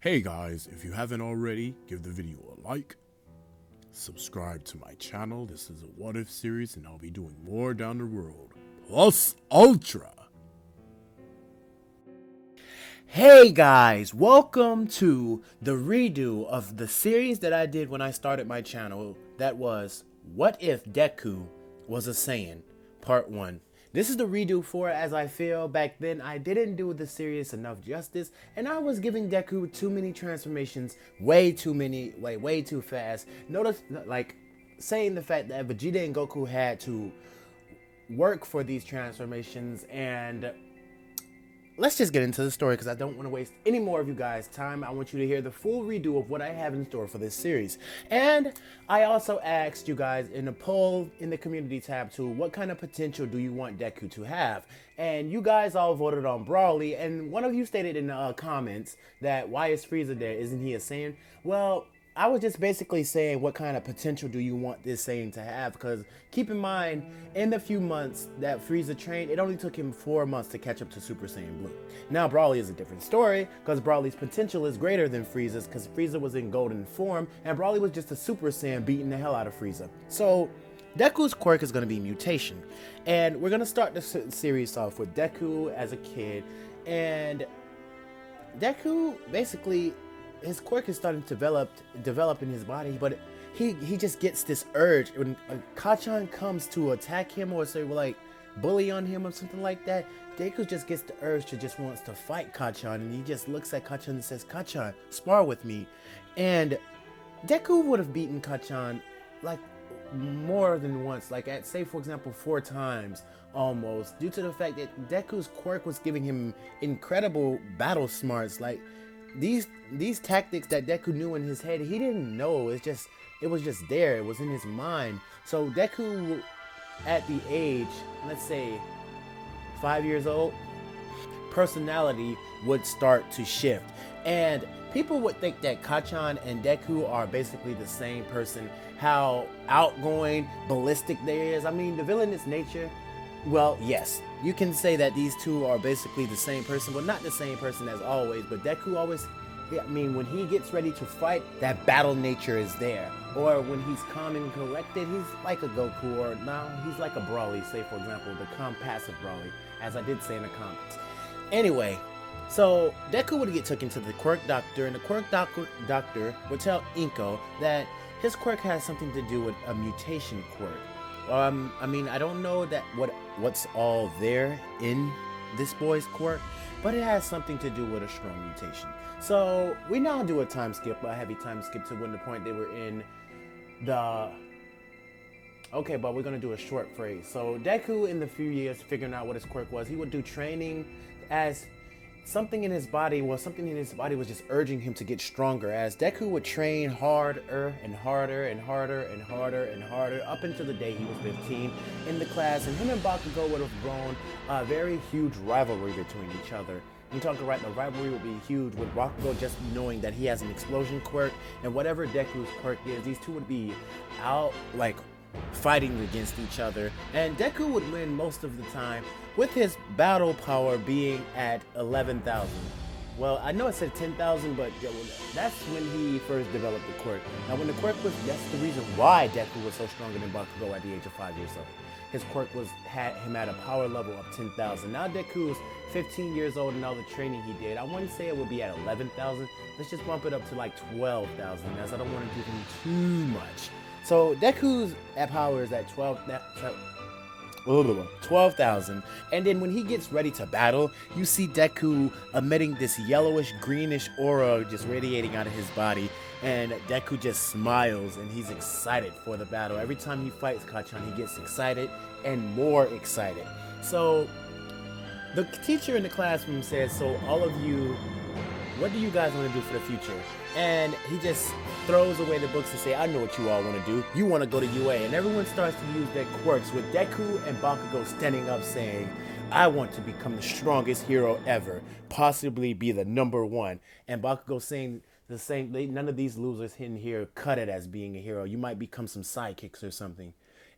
Hey guys, if you haven't already, give the video a like, subscribe to my channel. This is a what if series and I'll be doing more down the road. Plus Ultra. Hey guys, welcome to the redo of the series that I did when I started my channel. That was What If Deku Was a Saiyan, Part 1. This is the redo for it, as I feel back then I didn't do the series enough justice and I was giving Deku too many transformations, way too many, way too fast. Notice, like, saying the fact that Vegeta and Goku had to work for these transformations, and let's just get into the story because I don't want to waste any more of you guys' time. I want you to hear the full redo of what I have in store for this series. And I also asked you guys in a poll in the community tab too, what kind of potential do you want Deku to have? And you guys all voted on Brawly, and one of you stated in the comments that why is Frieza there? Isn't he a Saiyan? Well, I was just basically saying what kind of potential do you want this Saiyan to have, because keep in mind, in the few months that Frieza trained, it only took him 4 months to catch up to Super Saiyan Blue. Now Brawly is a different story, because Brawly's potential is greater than Frieza's, because Frieza was in golden form, and Brawly was just a Super Saiyan beating the hell out of Frieza. So Deku's quirk is going to be mutation, and we're going to start the series off with Deku as a kid, and Deku basically, his quirk is starting to develop in his body, but he just gets this urge when Kachan comes to attack him or say like bully on him or something like that. Deku just gets the urge to just wants to fight Kachan, and he just looks at Kachan and says, "Kachan, spar with me." And Deku would have beaten Kachan like more than once, like at say for example 4 times almost, due to the fact that Deku's quirk was giving him incredible battle smarts. Like these tactics that Deku knew in his head, he didn't know. It was just there. It was in his mind. So Deku, at the age, let's say 5 years old, personality would start to shift, and people would think that Kachan and Deku are basically the same person. How outgoing, ballistic they is. I mean, the villainous nature. Well, yes, you can say that these two are basically the same person, but not the same person as always. But Deku always, I mean, when he gets ready to fight, that battle nature is there. Or when he's calm and collected, he's like a Goku, or now he's like a Brawly, say for example, the calm passive Brawly, as I did say in the comments. Anyway, so Deku would get taken to the quirk doctor, and the quirk doctor would tell Inko that his quirk has something to do with a mutation quirk. I mean, I don't know that what's all there in this boy's quirk, but it has something to do with a strong mutation. So we now do a time skip, a heavy time skip to when the point they were in the. Okay, but we're gonna do a short phrase. So Deku, in the few years figuring out what his quirk was, he would do training as something in his body was just urging him to get stronger, as Deku would train harder and harder and harder and harder and harder up until the day he was 15 in the class, and him and Bakugo would have grown a very huge rivalry between each other. I'm talking right, the rivalry would be huge, with Bakugo just knowing that he has an explosion quirk, and whatever Deku's quirk is, these two would be out like fighting against each other, and Deku would win most of the time, with his battle power being at 11,000. Well, I know it said 10,000, but that's when he first developed the quirk. Now, when the quirk was, that's the reason why Deku was so stronger than Bakugo at the age of 5 years old. His quirk had him at a power level of 10,000. Now Deku is 15 years old, and all the training he did, I wouldn't say it would be at 11,000. Let's just bump it up to like 12,000, as I don't want to give him too much. So Deku's power is at 12,000, and then when he gets ready to battle, you see Deku emitting this yellowish greenish aura just radiating out of his body, and Deku just smiles and he's excited for the battle. Every time he fights Kachan, he gets excited and more excited. So the teacher in the classroom says, "So all of you, what do you guys want to do for the future?" And he just throws away the books and say, "I know what you all want to do. You want to go to UA." And everyone starts to use their quirks, with Deku and Bakugo standing up saying, "I want to become the strongest hero ever, possibly be the #1." And Bakugo saying the same, none of these losers in here cut it as being a hero. You might become some sidekicks or something.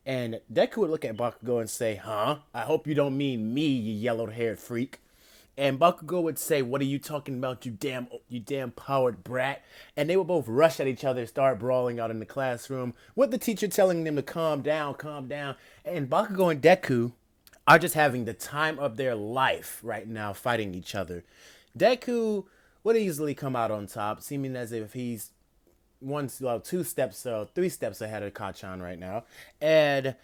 And Deku would look at Bakugo and say, "Huh? I hope you don't mean me, you yellow-haired freak." And Bakugo would say, "What are you talking about, you damn powered brat?" And they would both rush at each other, and start brawling out in the classroom, with the teacher telling them to calm down, calm down. And Bakugo and Deku are just having the time of their life right now, fighting each other. Deku would easily come out on top, seeming as if he's two steps, 3 steps ahead of Kachan right now. And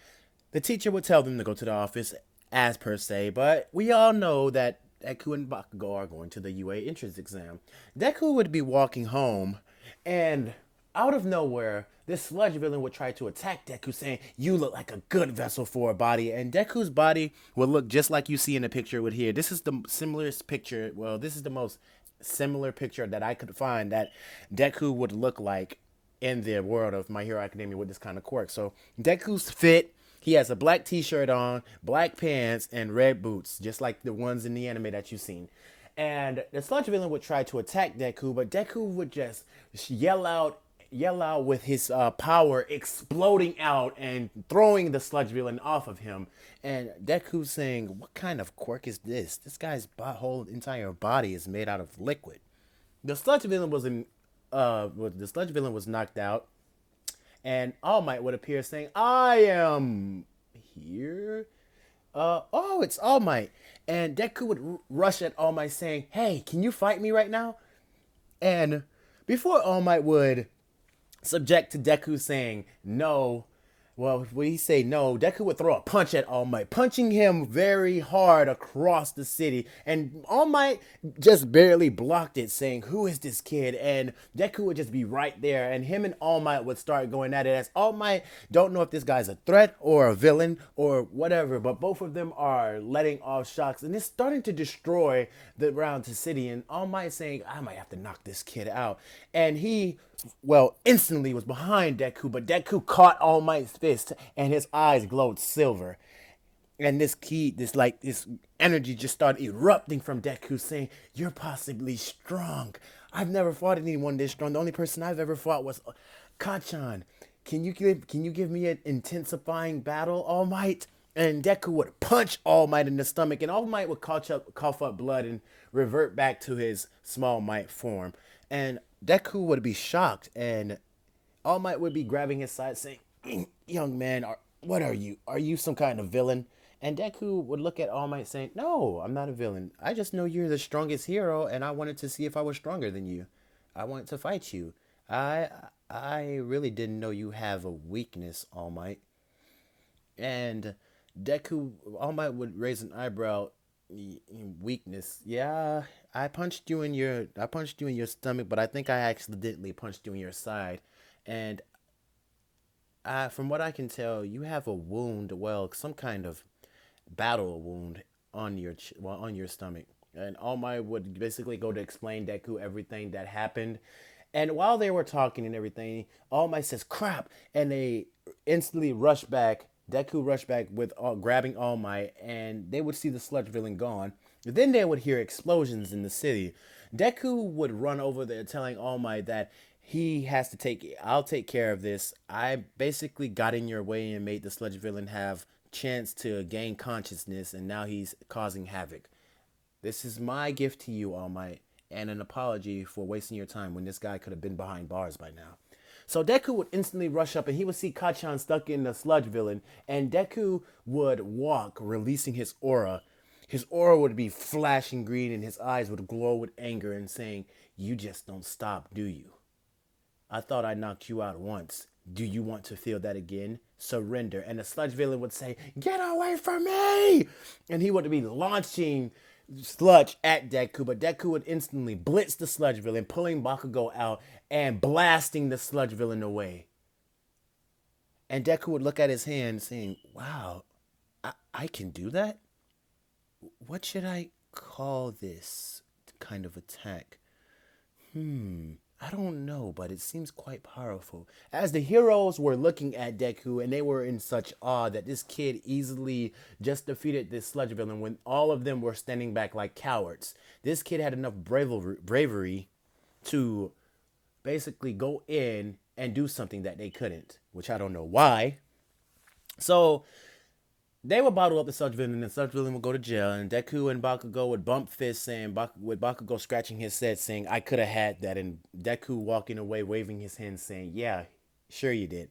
the teacher would tell them to go to the office, as per se, but we all know that Deku and Bakugo are going to the UA entrance exam. Deku would be walking home, and out of nowhere, this sludge villain would try to attack Deku, saying, "You look like a good vessel for a body." And Deku's body would look just like you see in the picture with here. This is the similarest picture. Well, this is the most similar picture that I could find that Deku would look like in the world of My Hero Academia with this kind of quirk. So Deku's fit. He has a black t-shirt on, black pants, and red boots, just like the ones in the anime that you've seen. And the sludge villain would try to attack Deku, but Deku would just yell out with his power exploding out and throwing the sludge villain off of him. And Deku saying, "What kind of quirk is this? This guy's whole entire body is made out of liquid." The sludge villain was knocked out, and All Might would appear saying, "I am here." Oh, it's All Might. And Deku would rush at All Might saying, "Hey, can you fight me right now?" And before All Might would subject to Deku saying no, well, when he say no, Deku would throw a punch at All Might, punching him very hard across the city. And All Might just barely blocked it, saying, "Who is this kid?" And Deku would just be right there. And him and All Might would start going at it, as All Might don't know if this guy's a threat or a villain or whatever. But both of them are letting off shocks. And it's starting to destroy the round to city. And All Might saying, "I might have to knock this kid out." And he, well, instantly was behind Deku, but Deku caught All Might's fist, and his eyes glowed silver. And this energy just started erupting from Deku, saying, "You're possibly strong. I've never fought anyone this strong. The only person I've ever fought was Kachan. Can you give me an intensifying battle, All Might?" And Deku would punch All Might in the stomach, and All Might would cough up blood and revert back to his small Might form. And Deku would be shocked, and All Might would be grabbing his side, saying, "Young man, what are you? Are you some kind of villain?" And Deku would look at All Might, saying, "No, I'm not a villain. I just know you're the strongest hero, and I wanted to see if I was stronger than you. I wanted to fight you. I I really didn't know you have a weakness, All Might." And All Might would raise an eyebrow. Weakness. Yeah, I punched you in your stomach, but I think I accidentally punched you in your side. And from what I can tell, you have a wound, well, some kind of battle wound on on your stomach. And All Might would basically go to explain Deku everything that happened. And while they were talking and everything, All Might says, "Crap," and they instantly rush back. Deku rushed back with grabbing All Might, and they would see the sludge villain gone. Then they would hear explosions in the city. Deku would run over there, telling All Might that I'll take care of this. I basically got in your way and made the sludge villain have chance to gain consciousness, and now he's causing havoc. This is my gift to you, All Might, and an apology for wasting your time when this guy could have been behind bars by now. So Deku would instantly rush up, and he would see Kachan stuck in the sludge villain, and Deku would walk, releasing his aura. His aura would be flashing green, and his eyes would glow with anger, and saying, "You just don't stop, do you? I thought I knocked you out once. Do you want to feel that again? Surrender." And the sludge villain would say, "Get away from me!" And he would be launching sludge at Deku, but Deku would instantly blitz the sludge villain, pulling Bakugo out and blasting the sludge villain away. And Deku would look at his hand, saying, "Wow, I can do that? What should I call this kind of attack? I don't know, but it seems quite powerful." As the heroes were looking at Deku, and they were in such awe that this kid easily just defeated this sludge villain when all of them were standing back like cowards. This kid had enough bravery to basically go in and do something that they couldn't, which I don't know why. So They would bottle up the such villain, and such villain would go to jail, and Deku and Bakugo would bump fists, saying, with Bakugo scratching his head, saying, "I could have had that," and Deku walking away, waving his hand, saying, "Yeah, sure you did."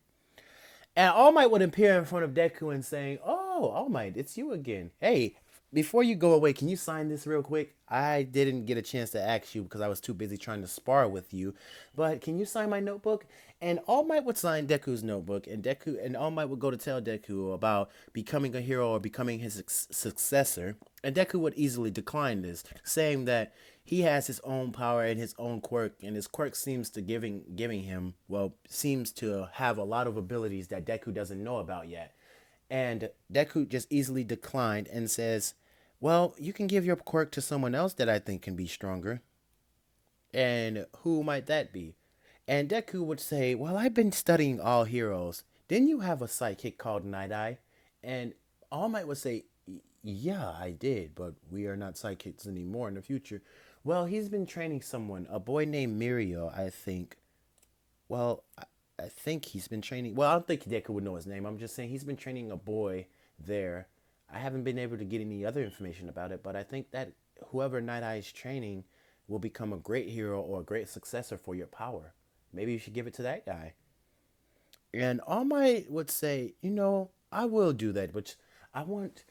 And All Might would appear in front of Deku and saying, "Oh, All Might, it's you again. Hey, before you go away, can you sign this real quick? I didn't get a chance to ask you because I was too busy trying to spar with you. But can you sign my notebook?" And All Might would sign Deku's notebook, and All Might would go to tell Deku about becoming a hero or becoming his successor. And Deku would easily decline this, saying that he has his own power and his own quirk, and his quirk seems to giving him, well, seems to have a lot of abilities that Deku doesn't know about yet. And Deku just easily declined and says, "Well, you can give your quirk to someone else that I think can be stronger." And who might that be? And Deku would say, "Well, I've been studying all heroes. Didn't you have a sidekick called Night Eye?" And All Might would say, "Yeah, I did, but we are not sidekicks anymore in the future." "Well, he's been training someone, a boy named Mirio, I think." Well, I think he's been training. Well, I don't think Deku would know his name. I'm just saying he's been training a boy there. I haven't been able to get any other information about it, but I think that whoever Night Eye is training will become a great hero or a great successor for your power. Maybe you should give it to that guy. And All Might would say, I will do that, but I want.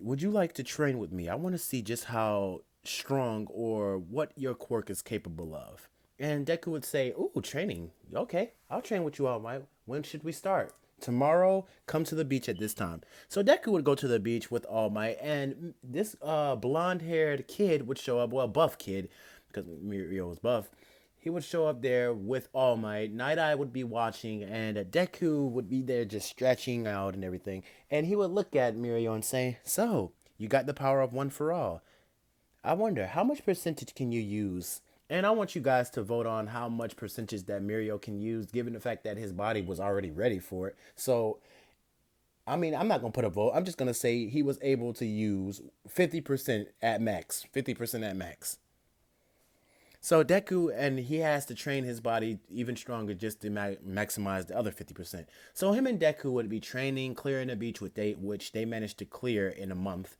Would you like to train with me? I want to see just how strong or what your quirk is capable of. And Deku would say, "Ooh, training. Okay, I'll train with you, All Might. When should we start?" "Tomorrow, come to the beach at this time." So Deku would go to the beach with All Might, and this blonde haired kid would show up, well, buff kid, because Mirio was buff. He would show up there with All Might. Night Eye would be watching, and Deku would be there just stretching out and everything. And he would look at Mirio and say, "So, you got the power of one for all. I wonder, how much percentage can you use?" And I want you guys to vote on how much percentage that Mirio can use, given the fact that his body was already ready for it. So, I mean, I'm not going to put a vote. I'm just going to say he was able to use 50% at max. 50% at max. So Deku, and he has to train his body even stronger just to maximize the other 50%. So him and Deku would be training, clearing the beach, which they managed to clear in a month.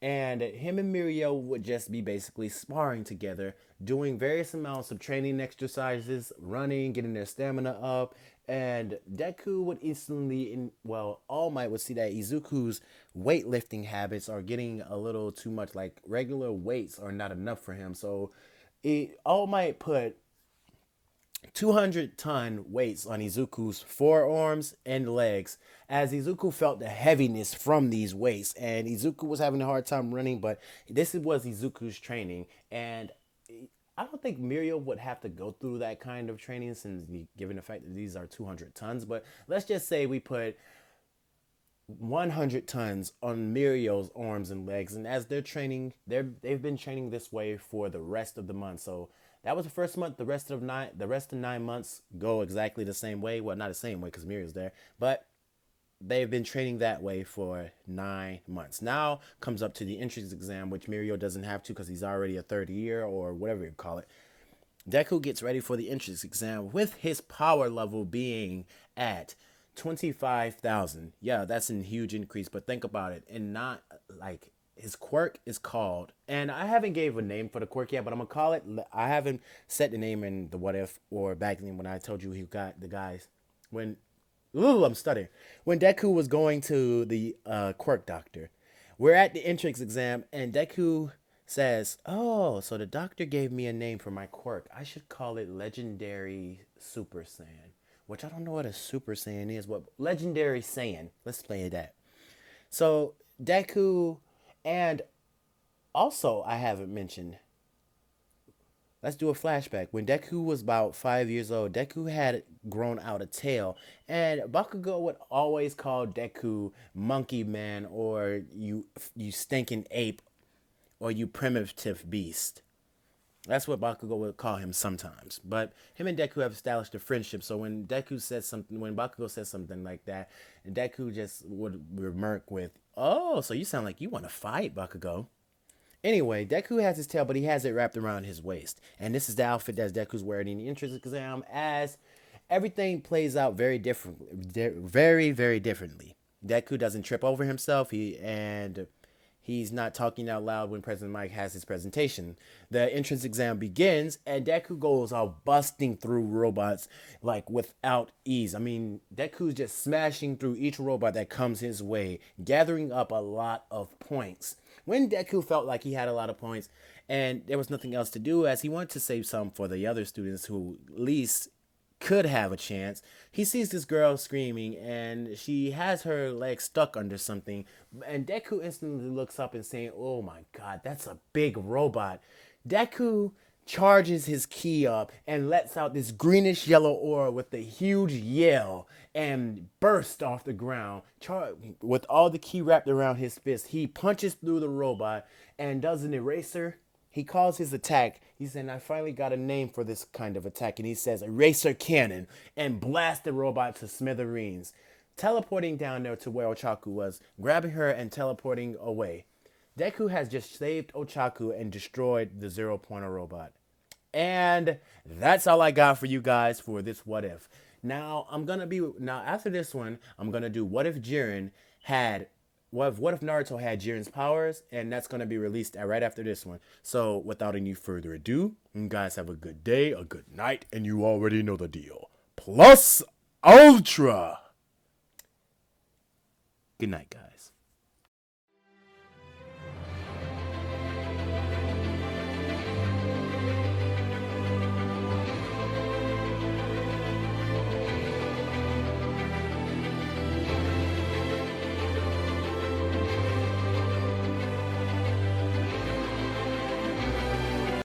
And him and Mirio would just be basically sparring together, doing various amounts of training exercises, running, getting their stamina up. And Deku would instantly, All Might would see that Izuku's weightlifting habits are getting a little too much. Like regular weights are not enough for him. So All Might put 200-ton weights on Izuku's forearms and legs, as Izuku felt the heaviness from these weights, and Izuku was having a hard time running. But this was Izuku's training, and I don't think Mirio would have to go through that kind of training, since given the fact that these are 200 tons. But let's just say we put 100 tons on Mirio's arms and legs, and as they're training, they've been training this way for the rest of the month. So that was the first month. The rest of 9 months go exactly the same way. Well, not the same way because Mirio's there, but they've been training that way for 9 months. Now comes up to the entrance exam, which Mirio doesn't have to because he's already a third year or whatever you call it. Deku gets ready for the entrance exam with his power level being at 25,000. Yeah, that's a huge increase, but think about it. And not like his quirk is called, and I haven't gave a name for the quirk yet, but I'm gonna call it. I haven't set the name in the what if or back then when I told you he got the guys. When, ooh, I'm stuttering. When Deku was going to the quirk doctor, we're at the entrance exam, and Deku says, "Oh, so the doctor gave me a name for my quirk. I should call it Legendary Super Saiyan." Which I don't know what a Super Saiyan is. What Legendary Saiyan? Let's play that. So Deku, and also I haven't mentioned. Let's do a flashback. When Deku was about 5 years old, Deku had grown out a tail, and Bakugo would always call Deku Monkey Man, or you stinking ape, or you primitive beast. That's what Bakugo would call him sometimes. But him and Deku have established a friendship. So when Bakugo says something like that, Deku just would remark with, "Oh, so you sound like you want to fight, Bakugo." Anyway, Deku has his tail, but he has it wrapped around his waist. And this is the outfit that Deku's wearing in the entrance exam, as everything plays out very differently. Very, very differently. Deku doesn't trip over himself. He's not talking out loud when President Mike has his presentation. The entrance exam begins, and Deku goes all busting through robots like without ease. I mean, Deku's just smashing through each robot that comes his way, gathering up a lot of points. When Deku felt like he had a lot of points and there was nothing else to do, as he wanted to save some for the other students who at least could have a chance, he sees this girl screaming and she has her leg stuck under something. And Deku instantly looks up and saying, "Oh my god, that's a big robot." Deku charges his ki up and lets out this greenish yellow aura with a huge yell and bursts off the ground. With all the ki wrapped around his fist, he punches through the robot and does an eraser. He calls his attack. He said, "I finally got a name for this kind of attack." And he says, "Eraser Cannon," and blasts the robot to smithereens, teleporting down there to where Ochaku was, grabbing her and teleporting away. Deku has just saved Ochaku and destroyed the Zero Pointer robot. And that's all I got for you guys for this What If. Now, after this one, I'm going to do What If Jiren had what if Naruto had Jiren's powers, and that's going to be released right after this one. So without any further ado, you guys have a good day, a good night, and you already know the deal. Plus Ultra! Good night, guys.